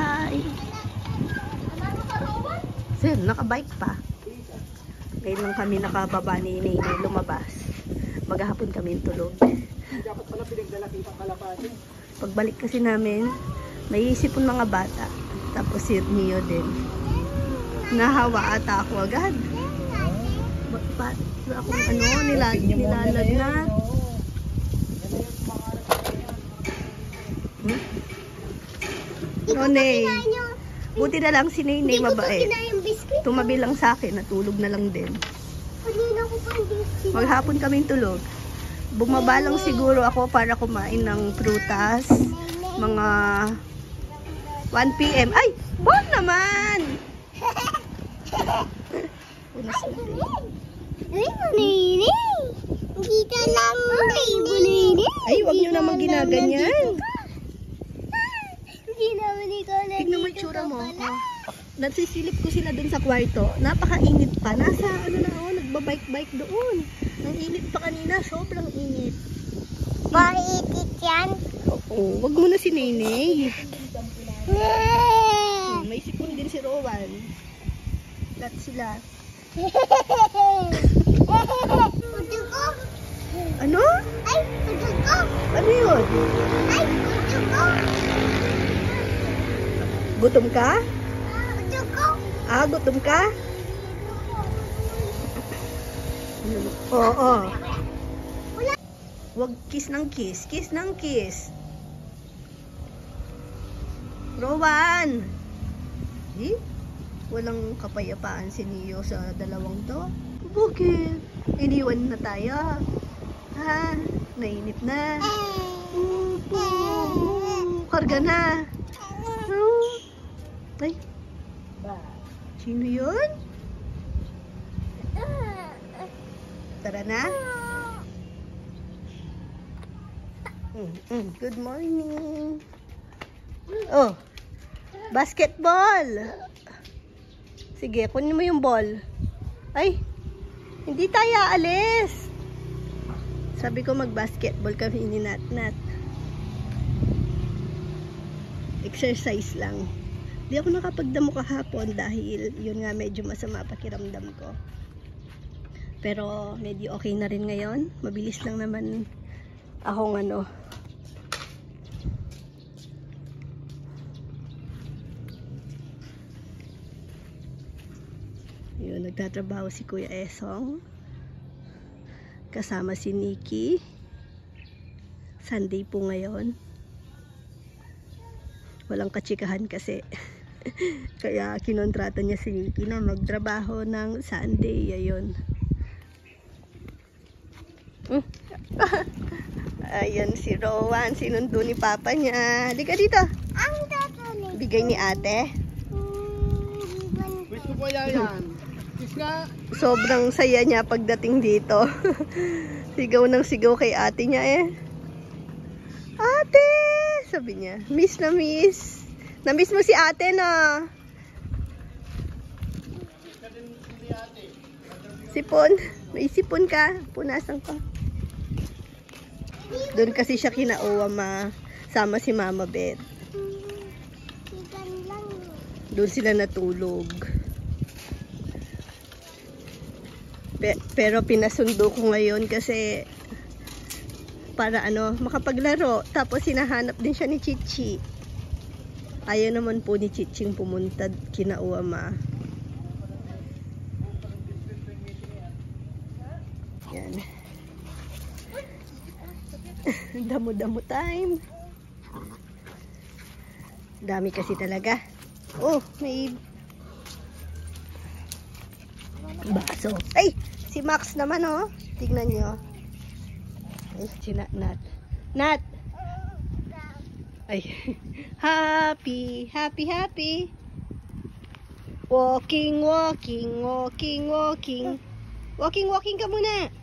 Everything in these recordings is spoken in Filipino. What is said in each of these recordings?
Hi! Sir, nakabike pa. Ngayon lang kami nakababa ni Inay lumabas. Maghapon kami tulog. Dapat pala pinagdala kitang kalapati. Pagbalik kasi namin, may isipon mga bata. Tapos si Mio din. Nahawa ata ako agad. Ba't akong nilalad na. Nonay. Buti na lang si Nenay mabait. Tumabi lang sa akin, natulog na lang din. Maghapon kaming tulog. Bumaba lang siguro ako para kumain ng prutas. Mga 1 PM. Ay! Wag naman! Unas na din. Kita lang. Ay, wag nyo naman ginaganyan. Tignan mo yung tsura mo. Oh. Nagsisilip ko sila dun sa kwarto. Napakainit pa. Nasa nagbabike-bike doon. Ang init pa kanina. Sobrang init. Maitit yan. Oo, wag mo na si Nenay. May sipon din si Rowan. Lahat sila. Puto ko. Ano? Ay, puto ko. Ano yun? Ay, puto ko. Gutom ka? Puto ko. Ah, gutom ka? Oo. Wag kiss ng kiss. Kiss ng kiss. Rowan! Eh? Walang kapayapaan si Neo sa dalawang to. Bakit? Iniwan na tayo. Ha? Nainip na. Karga na. Ay. Sino yun? Tara na. Good morning. Oh. Basketball. Sige, kunin mo yung ball. Ay. Hindi tayo alis. Sabi ko mag-basketball kami ni Nat. Exercise lang. Di ako nakapagdamo kahapon dahil yun nga medyo masama pakiramdam ko. Pero medyo okay na rin ngayon. Mabilis lang naman akong yun, nagtatrabaho si Kuya Esong. Kasama si Nikki. Sunday po ngayon. Walang katsikahan kasi. Kaya kinontrata niya si Nikki na magtrabaho ng Sunday. Ayun. Ayun si Rowan. Sinundo ni Papa niya. Halika dito. Ang tatali. Bigay ni ate. Wish ko po yan. Kiss nga. Sobrang saya niya pagdating dito. Sigaw ng sigaw kay ate niya eh. Ate! Sabi niya. Miss na miss. Na-miss mo si ate na. Sipon. May sipon ka. Punasan ka. Doon kasi siya kinauwa sama si Mama Beth. Doon sila natulog. Pero pinasundo ko ngayon kasi para makapaglaro. Tapos hinahanap din siya ni Chichi. Ayaw naman po ni Chiching pumunta kinauwa Yan. Damo-damo time. Dami kasi talaga. Oh, may baso. Ay! Si Max naman oh. Tignan nyo. Ay, si Nat. Nat! Ay. Happy. Walking. Walking ka muna.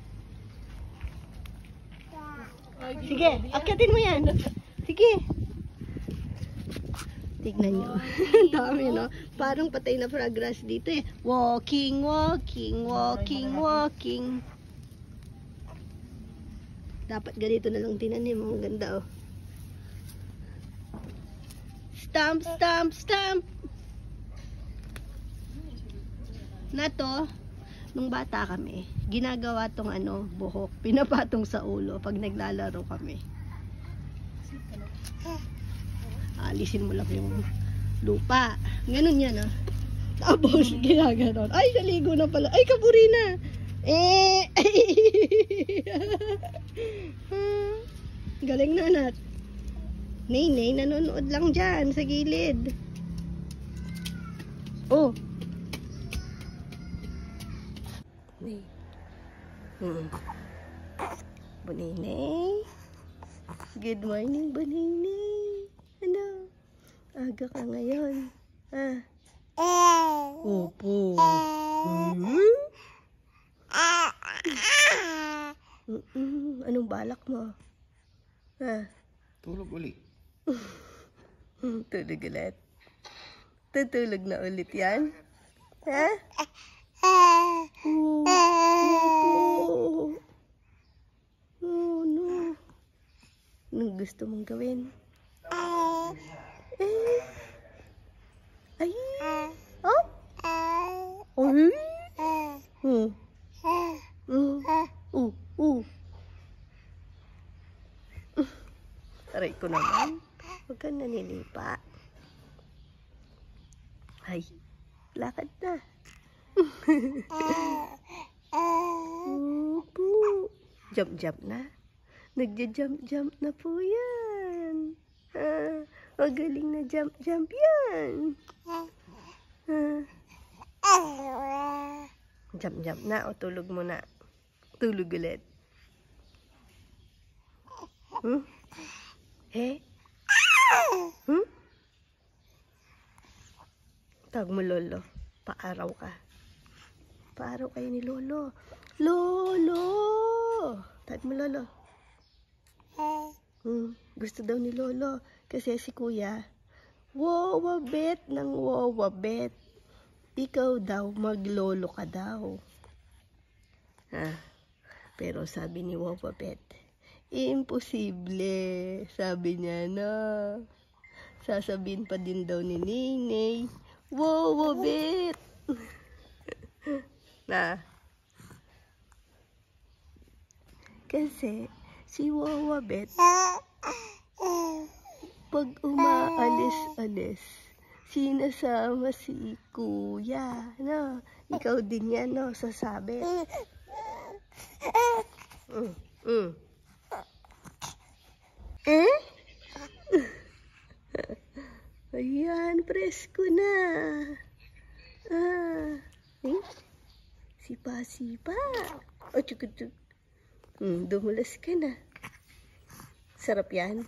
Sige, akyatin mo yan. Sige. Tignan nyo. Dami, no? Parang patay na progress dito eh. Walking. Dapat ganito na lang tinanim. Ang ganda, oh. Stamp, stamp, stamp. Na to, nung bata kami, ginagawa tong ano, buhok, pinapatong sa ulo pag naglalaro kami. Alisin mo lang yung lupa. Ganun yan, ah. Tapos, ginaganon. Ay, naligo na pala. Ay, kaburi na. Galing na, Nat. Nay, nanonood lang dyan sa gilid. Oh. Nay. Bunay. Good morning, Bunay. Ano? Aga ka ngayon. Ah. Opo. Anong balak mo? Ha? Tulog uli. Tulog ulit? Tutulog na ulit yan? Ha? Opo. Oh, no. Anong gusto mong gawin? Ay. Oh? Ay. Aray ko naman. Huwag kang nanilipa. Ay. Lakad na. Opo. Jump na. Nagja-jump na po yan. Magaling na jump yan. Jump na o tulog mo na. Tulog ulit. Tawag mo lolo. Paaraw ka. Paaraw kayo ni lolo. Lolo! Tawag mo lolo. Gusto daw ni lolo. Kasi si kuya, wawabet ng wawabet. Ikaw daw, maglolo ka daw. Pero sabi ni wawabet, imposible. Sabi niya na. Sasabihin pa din daw ni Ninay, wawabet. Na. Kasi si wawabet, pag umaalis-alis, sinasama si kuya, no? Ikaw din yan, no? Sasabi. Ayan, presko na. Sipa-sipa. Oh, tsuk-tsuk. Dumulas ka na. Sarap yan.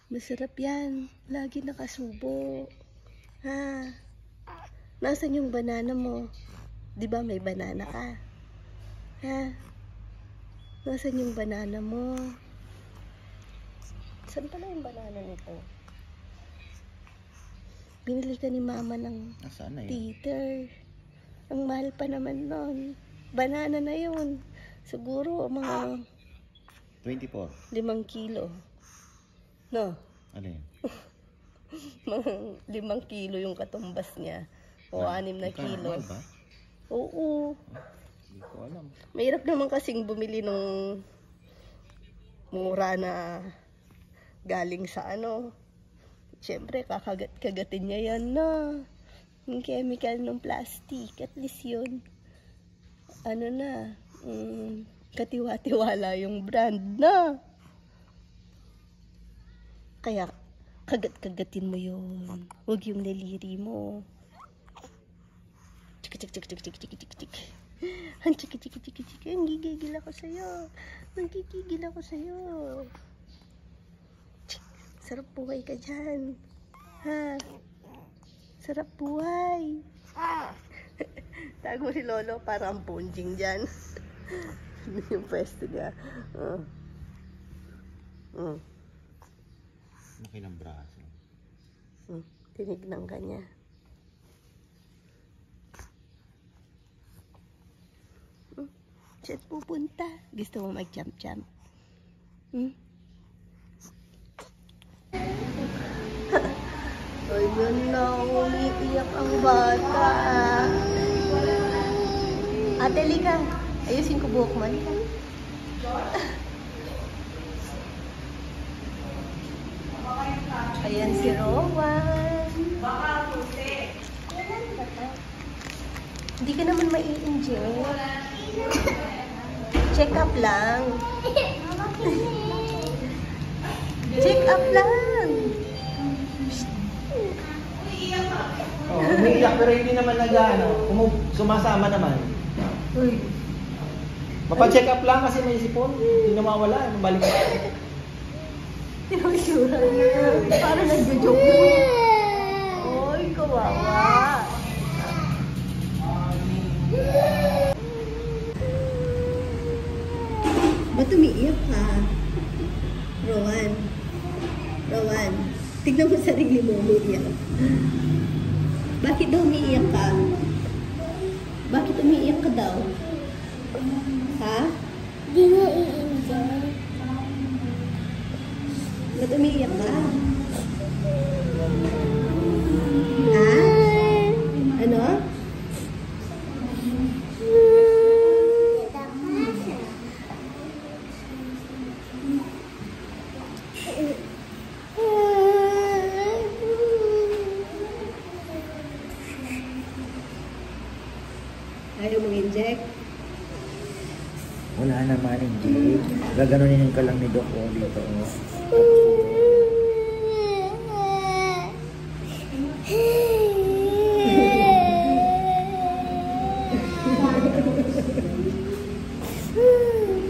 Masarap yan. Lagi nakasubo. Nasaan yung banana mo? Di ba may banana ka? Nasaan yung banana mo? Saan pala yung banana nito? Binili ka ni mama ng teeter. Ang mahal pa naman nun. Banana na yun. Siguro mga 24. 5 kilo. No? Ano yun? Mga 5 kilo yung katumbas niya. O 6 na kilo. Mahal ba? Oo. Hindi ko alam. Mahirap naman kasing bumili nung mura na galing sa ano. Siyempre, kakagat-kagatin niya yan na. Yung chemical ng plastic. At least yun. Ano na. Katiwa-tiwala yung brand na. Kaya, kagat-kagatin mo yun. Huwag yung naliri mo. Chik-chik-chik-chik-chik-chik-chik-chik. Ang chik-chik-chik-chik-chik. Ang gigigil ako sa'yo. Ang gigigil ako sa'yo. Sarap buhay ka dyan. Sarap buhay. Tago si Lolo para ang punjing dyan. Yung pwesto niya. Laki ng braso. Tinignan ka niya. Saan pupunta? Gusto mo mag-jump-jump? Ayun na, umiiyak ang bata. Ate, lika. Ayusin ko buhok mo. Lika. Ayan si Rowan. Hindi ka naman mai-enjoy. Check up lang. Check up lang. Oh, umiiyak pero hindi naman sumasama naman. Uy. Mapa-check up lang kasi may sipon. Hindi na mawala. Balik ka. Yung sura niya. Parang nagjo-joke mo. Oy, kawawa. Ba't umiiyak ka? Rowan. Rowan. Tignan mo sarili mo umiiyak. Bakit daw umiiyak ka? Bakit umiiyak ka daw? Ha? Di na i-enjoy. Ba't umiiyak ka? Ha? Ano? Ayaw mong inject? Wala naman, hindi. Gaganunin ka lang ni Doc dito.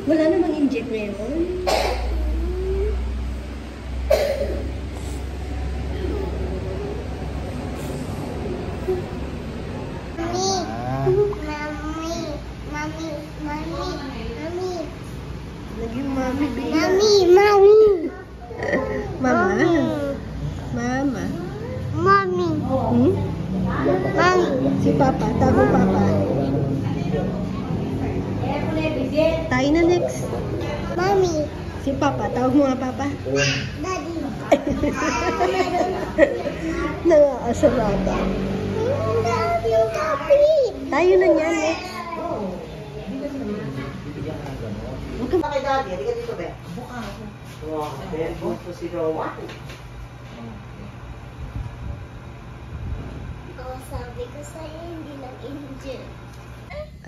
Wala namang inject ngayon. Naging mami bigla. Mama. Mama. Hmm? Si Papa. Tago Papa. Tayo na next. Si Papa. Tawag mo nga Papa. Nangaasarata. Tayo na niya next. Kay Daddy, hindi ka dito, Be. Wow, very good po si Rowan. Sabi ko sa'yo, hindi nag-enjoy.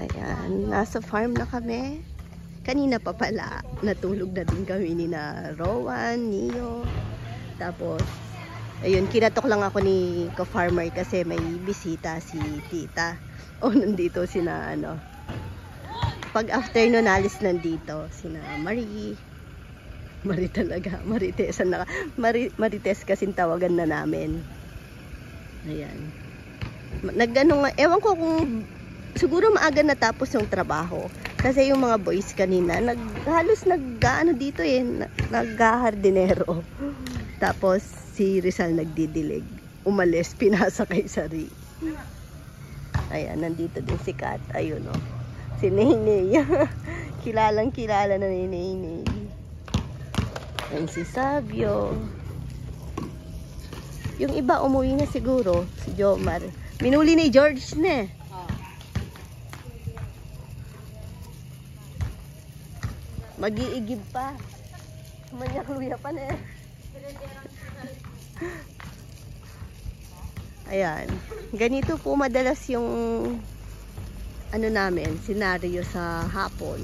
Ayan, nasa farm na kami. Kanina pa pala, natulog na din kami ni na Rowan, Neo. Tapos, ayun, kinatok lang ako ni ka-farmer kasi may bisita si tita. O, nandito sina pag afternoon alis nandito sina Marie talaga, Marites Marites kasing tawagan na namin. Ayan, ewan ko kung siguro maaga natapos yung trabaho kasi yung mga boys kanina halos dito naghahardinero. Tapos si Rizal nagdidilig, umalis, pinasa kay Sari. Ayan, nandito din si Kat, ayun o. Si Nenay. Kilala na ni Nenay. Yan si Sabio. Yung iba umuwi na siguro. Si Jomar. Minuli ni George na. Mag-iigib pa. Manyak-luya pa na. Ayan. Ganito po madalas yung namin, senaryo sa hapon.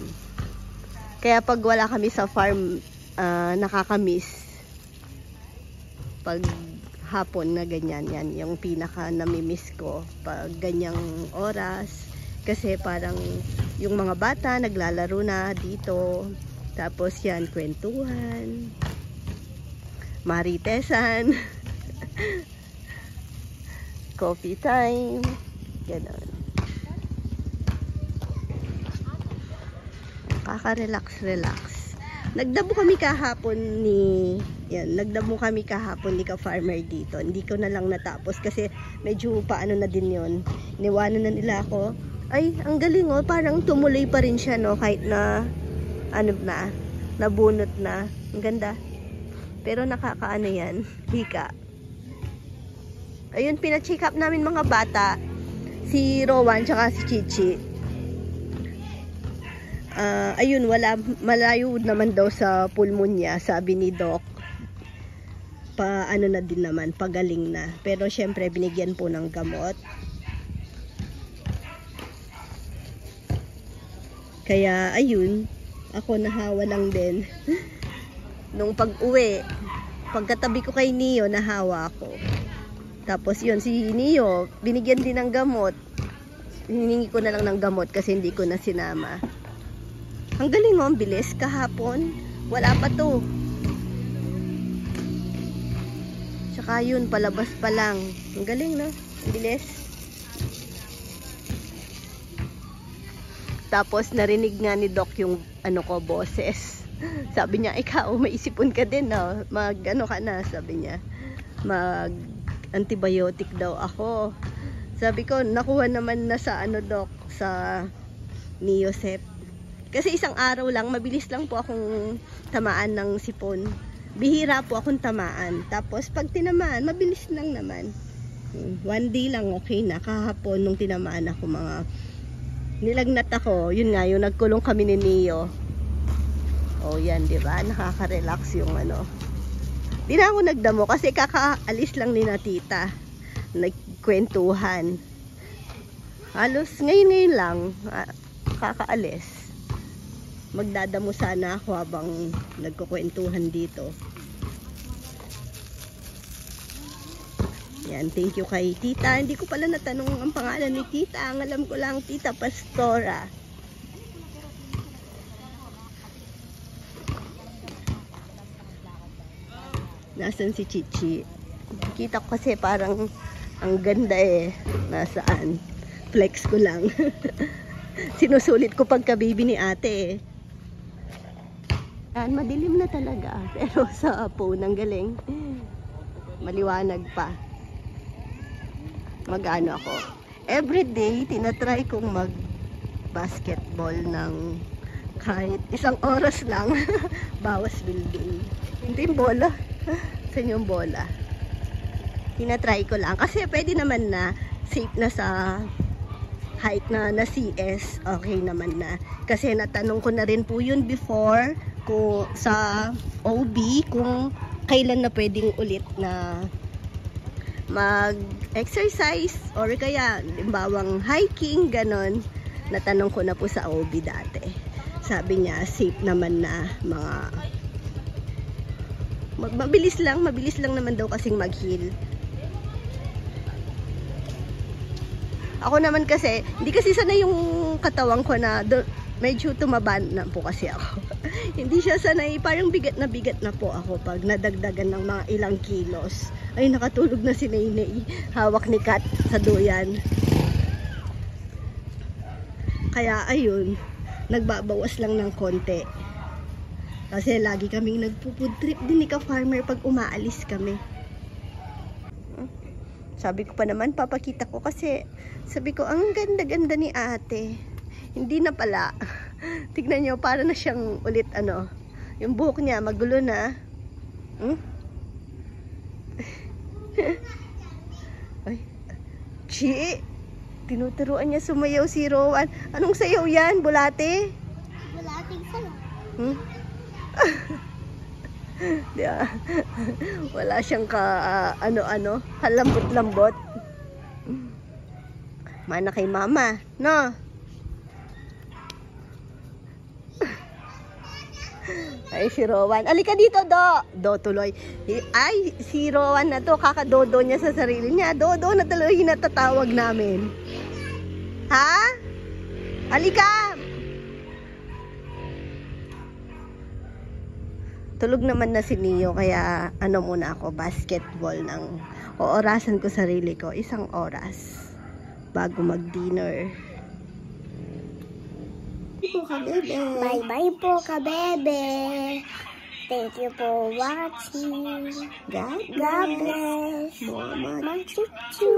Kaya pag wala kami sa farm, nakakamiss. Pag hapon na ganyan, yan, yung pinaka namimiss ko. Pag ganyang oras, kasi parang yung mga bata naglalaro na dito. Tapos yan, kwentuhan. Maritesan. Coffee time. Ganon. Kaka-relax. Nagdamo kami kahapon ni ka-farmer dito. Hindi ko na lang natapos kasi medyo paano na din yon. Niwanan na nila ako. Ay, ang galing oh, parang tumuloy pa rin siya no kahit na nabunot na. Ang ganda. Pero nakakaano yan, hika. Ayun, pina-check up namin mga bata. Si Rowan, tsaka si Chichi. Ayun, malayo naman daw sa pulmonya, sabi ni Doc. Ano na din naman, pagaling na. Pero syempre, binigyan po ng gamot. Kaya, ayun, ako nahawa lang din. Nung pag-uwi, pagkatabi ko kay Neo, nahawa ako. Tapos yun, si Neo, binigyan din ng gamot. Hiningi ko na lang ng gamot kasi hindi ko na sinama. Ang galing mo, ang bilis. Kahapon, wala pa to. Tsaka yun, palabas pa lang. Ang galing, no? Ang bilis. Tapos narinig nga ni Doc yung boses. Sabi niya, ikaw, maisipon ka din, no? Ka na, sabi niya. Antibiotic daw ako. Sabi ko, nakuha naman na sa Doc, sa Neosep. Kasi isang araw lang, mabilis lang po akong tamaan ng sipon. Bihira po akong tamaan. Tapos pag tinamaan, mabilis lang naman. 1 day lang, okay na. Kahapon nung tinamaan ako, nilagnat ako. Yun nga, yung nagkulong kami ni Neo. Oh, yan, di ba? Nakaka-relax yung Di na ako nagdamo kasi kakaalis lang ni na tita. Nagkwentuhan. Halos ngayon lang kakaalis. Magdadamo sana ako habang nagkukwentuhan dito. Yan, thank you kay tita. Hindi ko pala natanong ang pangalan ni tita. Ang alam ko lang, Tita Pastora. Nasaan si Chichi? Kita ko kasi parang ang ganda eh. Nasaan? Flex ko lang. Sinusulit ko pagka-baby ni ate eh. Yan, madilim na talaga. Pero sa phone, ang galing. Maliwanag pa. Mag-ano ako. Everyday, tinatry kong mag-basketball ng kahit 1 oras lang. Bawas building. Hindi yung bola. Saan yung bola? Tinatry ko lang. Kasi pwede naman na safe na sa height na CS. Okay naman na. Kasi natanong ko na rin po yun before kung sa OB kung kailan na pwedeng ulit na mag-exercise or kaya limbawang hiking, ganon. Natanong ko na po sa OB dati. Sabi niya, safe naman na mabilis lang naman daw kasing mag-heal. Ako naman kasi, hindi kasi sana yung katawan ko na medyo tumaba na po kasi ako. Hindi siya sanay, parang bigat na po ako pag nadagdagan ng mga ilang kilos. Ay, nakatulog na si Nainay. Hawak ni Kat sa duyan. Kaya, ayun, nagbabawas lang ng konti. Kasi lagi kaming nagpo-food trip din ni ka-farmer pag umaalis kami. Sabi ko pa naman, papakita ko kasi sabi ko, ang ganda-ganda ni ate. Hindi na pala. Tignan nyo, para na siyang ulit yung buhok niya, magulo na. Ay, Chi! Tinuturuan niya sumayaw si Rowan. Anong sayaw yan? Bulate? Bulating sayo. Diba? Wala siyang halambot-lambot. Mana kay mama, no? Ay, si Rowan. Alika dito, Do tuloy. Ay, si Rowan na to, kakadodo niya sa sarili niya. Dodo na tuloy natatawag namin. Ha? Alika! Tulog naman na si Neo, kaya muna ako, basketball oorasan ko sarili ko, 1 oras bago mag-dinner. Bye-bye po ka, bebe. Thank you for watching. God God bless. Mama. Machuchu.